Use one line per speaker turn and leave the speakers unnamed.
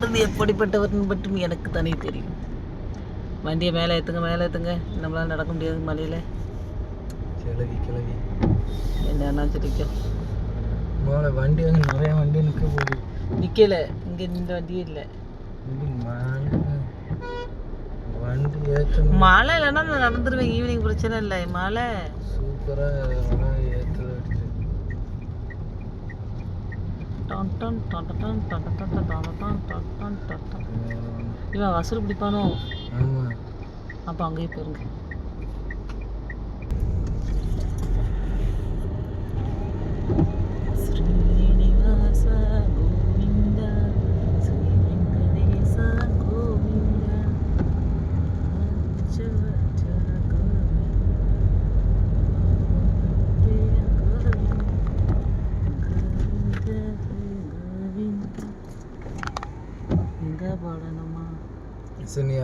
எப்படிப்பட்டவர்னு மட்டும் எனக்கு தானே தெரியும். வண்டியை மேலே ஏற்றுங்க, நம்மளால நடக்க முடியாது மலையில்.
கிளவி
என்னன்னா சரிக்க
மேலே வண்டி வந்து நிறைய வண்டி நிற்க போகுது.
நிற்கல, இங்கே இந்த வண்டியே இல்லை.
வண்டி ஏற்றணும்.
மழை இல்லைன்னா நான் நடந்துருவேன். ஈவினிங் பிரச்சனை இல்லை. மழை
சூப்பராக ஏற்று
இவன் வசூல் பிடிப்பானோ?
ஆமாம்.
அப்போ அங்கேயே போயிருங்க.
சரி,